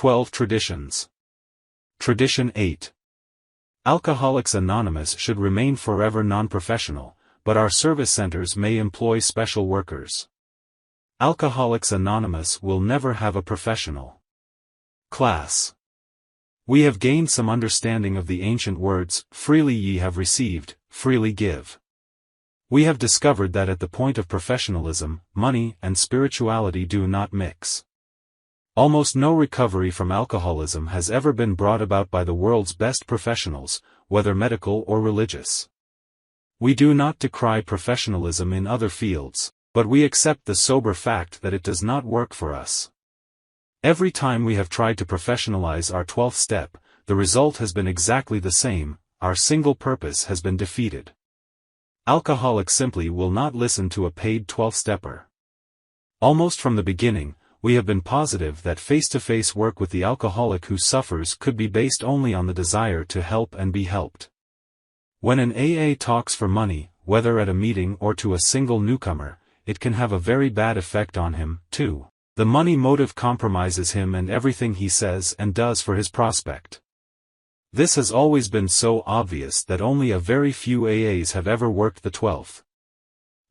12 Traditions. Tradition 8. Alcoholics Anonymous should remain forever non-professional, but our service centers may employ special workers. Alcoholics Anonymous will never have a professional class. We have gained some understanding of the ancient words, freely ye have received, freely give. We have discovered that at the point of professionalism, money and spirituality do not mix. Almost no recovery from alcoholism has ever been brought about by the world's best professionals, whether medical or religious. We do not decry professionalism in other fields, but we accept the sober fact that it does not work for us. Every time we have tried to professionalize our 12th step, the result has been exactly the same: our single purpose has been defeated. Alcoholics simply will not listen to a paid 12th stepper. Almost from the beginning, we have been positive that face-to-face work with the alcoholic who suffers could be based only on the desire to help and be helped. When an AA talks for money, whether at a meeting or to a single newcomer, it can have a very bad effect on him, too. The money motive compromises him and everything he says and does for his prospect. This has always been so obvious that only a very few AAs have ever worked the 12th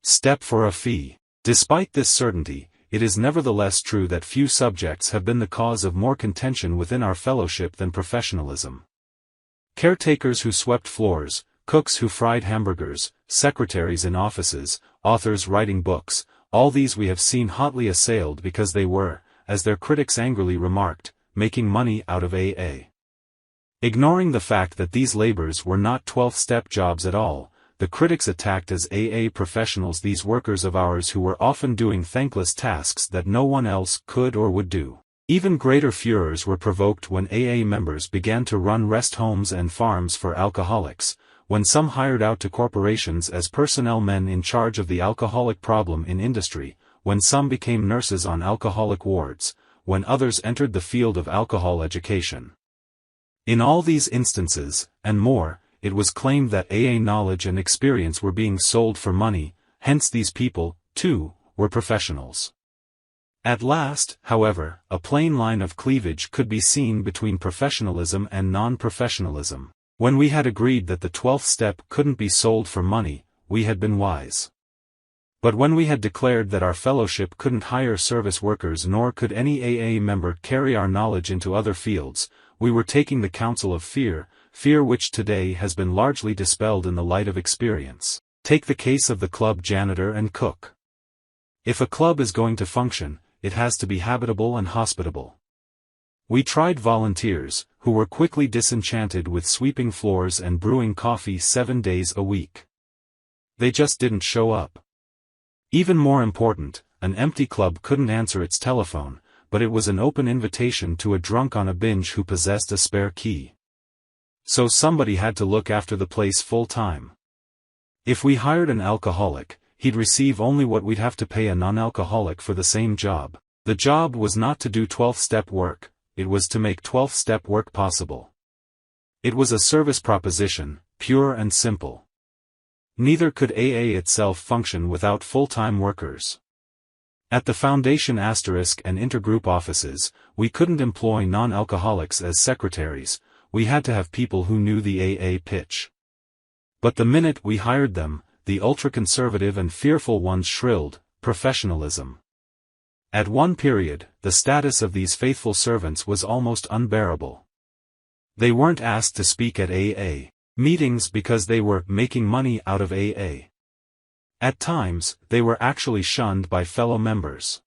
step for a fee. Despite this certainty, it is nevertheless true that few subjects have been the cause of more contention within our fellowship than professionalism. Caretakers who swept floors, cooks who fried hamburgers, secretaries in offices, authors writing books, all these we have seen hotly assailed because they were, as their critics angrily remarked, making money out of AA. Ignoring the fact that these labors were not 12th step jobs at all, the critics attacked as AA professionals these workers of ours who were often doing thankless tasks that no one else could or would do. Even greater furors were provoked when AA members began to run rest homes and farms for alcoholics, when some hired out to corporations as personnel men in charge of the alcoholic problem in industry, when some became nurses on alcoholic wards, when others entered the field of alcohol education. In all these instances, and more, it was claimed that AA knowledge and experience were being sold for money, hence these people, too, were professionals. At last, however, a plain line of cleavage could be seen between professionalism and non-professionalism. When we had agreed that the 12th step couldn't be sold for money, we had been wise. But when we had declared that our fellowship couldn't hire service workers nor could any AA member carry our knowledge into other fields, we were taking the counsel of fear which today has been largely dispelled in the light of experience. Take the case of the club janitor and cook. If a club is going to function, it has to be habitable and hospitable. We tried volunteers, who were quickly disenchanted with sweeping floors and brewing coffee 7 days a week. They just didn't show up. Even more important, an empty club couldn't answer its telephone, but it was an open invitation to a drunk on a binge who possessed a spare key. So somebody had to look after the place full-time. If we hired an alcoholic, he'd receive only what we'd have to pay a non-alcoholic for the same job. The job was not to do 12th step work. It was to make 12th step work possible. It was a service proposition, pure and simple. Neither could AA itself function without full-time workers. At the Foundation * and intergroup offices, we couldn't employ non-alcoholics as secretaries, we had to have people who knew the AA pitch. But the minute we hired them, the ultra-conservative and fearful ones shrilled, professionalism. At one period, the status of these faithful servants was almost unbearable. They weren't asked to speak at AA meetings because they were making money out of AA. At times, they were actually shunned by fellow members.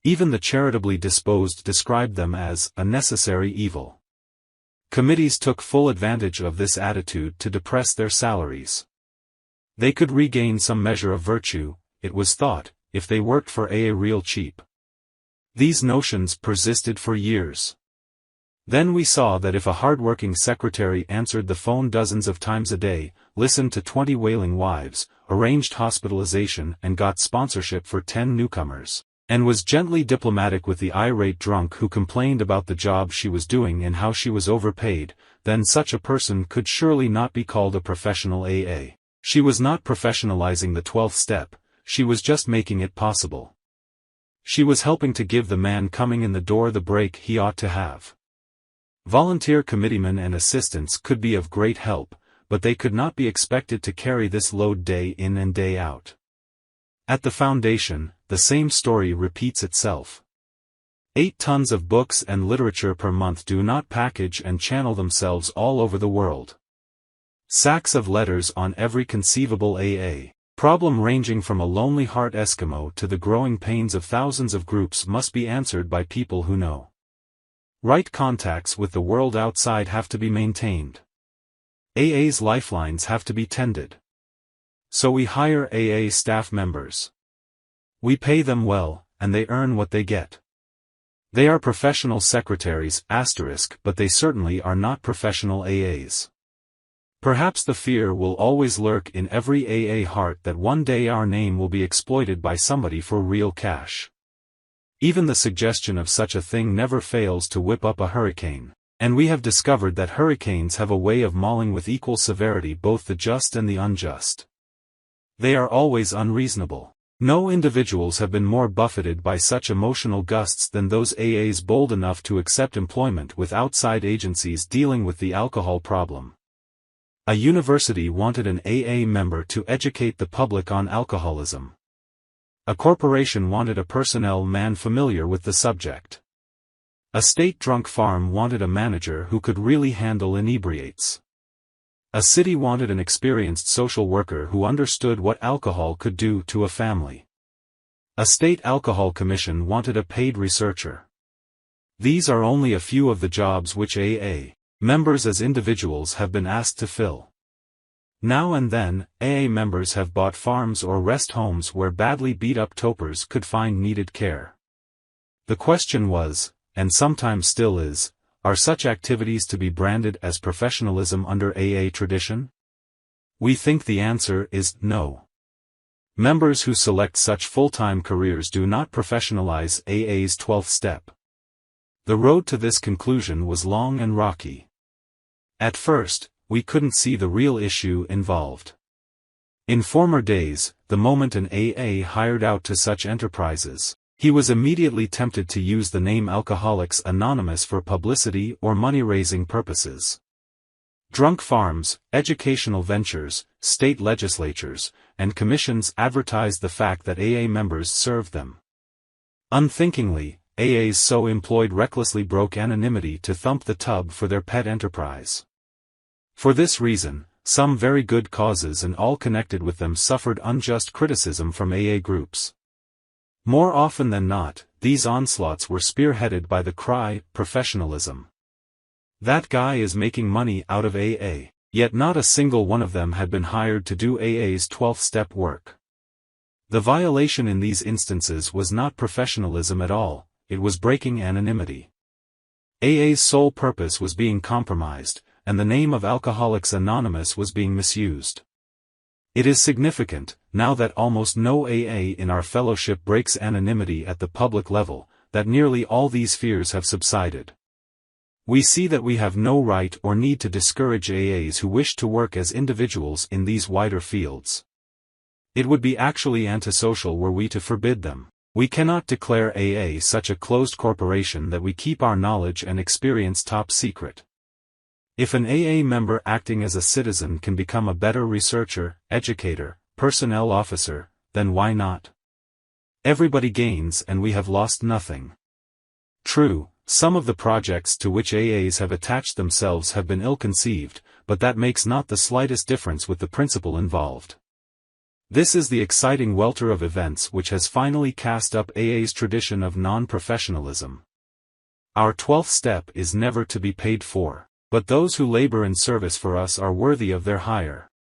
Even the charitably disposed described them as a necessary evil. Committees took full advantage of this attitude to depress their salaries. They could regain some measure of virtue, it was thought, if they worked for AA real cheap. These notions persisted for years. Then we saw that if a hard-working secretary answered the phone dozens of times a day, listened to 20 wailing wives, arranged hospitalization and got sponsorship for 10 newcomers, and was gently diplomatic with the irate drunk who complained about the job she was doing and how she was overpaid, then such a person could surely not be called a professional AA. She was not professionalizing the 12th step, she was just making it possible. She was helping to give the man coming in the door the break he ought to have. Volunteer committeemen and assistants could be of great help, but they could not be expected to carry this load day in and day out. At the foundation, the same story repeats itself. 8 tons of books and literature per month do not package and channel themselves all over the world. Sacks of letters on every conceivable AA problem ranging from a lonely heart Eskimo to the growing pains of thousands of groups must be answered by people who know. Right contacts with the world outside have to be maintained. AA's lifelines have to be tended. So we hire AA staff members. We pay them well, and they earn what they get. They are professional secretaries, but they certainly are not professional AAs. Perhaps the fear will always lurk in every AA heart that one day our name will be exploited by somebody for real cash. Even the suggestion of such a thing never fails to whip up a hurricane, and we have discovered that hurricanes have a way of mauling with equal severity both the just and the unjust. They are always unreasonable. No individuals have been more buffeted by such emotional gusts than those AAs bold enough to accept employment with outside agencies dealing with the alcohol problem. A university wanted an AA member to educate the public on alcoholism. A corporation wanted a personnel man familiar with the subject. A state drunk farm wanted a manager who could really handle inebriates. A city wanted an experienced social worker who understood what alcohol could do to a family. A state alcohol commission wanted a paid researcher. These are only a few of the jobs which AA members as individuals have been asked to fill. Now and then, AA members have bought farms or rest homes where badly beat-up topers could find needed care. The question was, and sometimes still is, are such activities to be branded as professionalism under AA tradition? We think the answer is no. Members who select such full-time careers do not professionalize AA's 12th step. The road to this conclusion was long and rocky. At first, we couldn't see the real issue involved. In former days, the moment an AA hired out to such enterprises, he was immediately tempted to use the name Alcoholics Anonymous for publicity or money-raising purposes. Drunk farms, educational ventures, state legislatures, and commissions advertised the fact that AA members served them. Unthinkingly, AAs so employed recklessly broke anonymity to thump the tub for their pet enterprise. For this reason, some very good causes and all connected with them suffered unjust criticism from AA groups. More often than not, these onslaughts were spearheaded by the cry, professionalism. That guy is making money out of AA, yet not a single one of them had been hired to do AA's 12th step work. The violation in these instances was not professionalism at all, it was breaking anonymity. AA's sole purpose was being compromised, and the name of Alcoholics Anonymous was being misused. It is significant, now that almost no AA in our fellowship breaks anonymity at the public level, that nearly all these fears have subsided. We see that we have no right or need to discourage AAs who wish to work as individuals in these wider fields. It would be actually antisocial were we to forbid them. We cannot declare AA such a closed corporation that we keep our knowledge and experience top secret. If an AA member acting as a citizen can become a better researcher, educator, personnel officer, then why not? Everybody gains and we have lost nothing. True, some of the projects to which AAs have attached themselves have been ill-conceived, but that makes not the slightest difference with the principle involved. This is the exciting welter of events which has finally cast up AA's tradition of non-professionalism. Our 12th step is never to be paid for. But those who labor in service for us are worthy of their hire.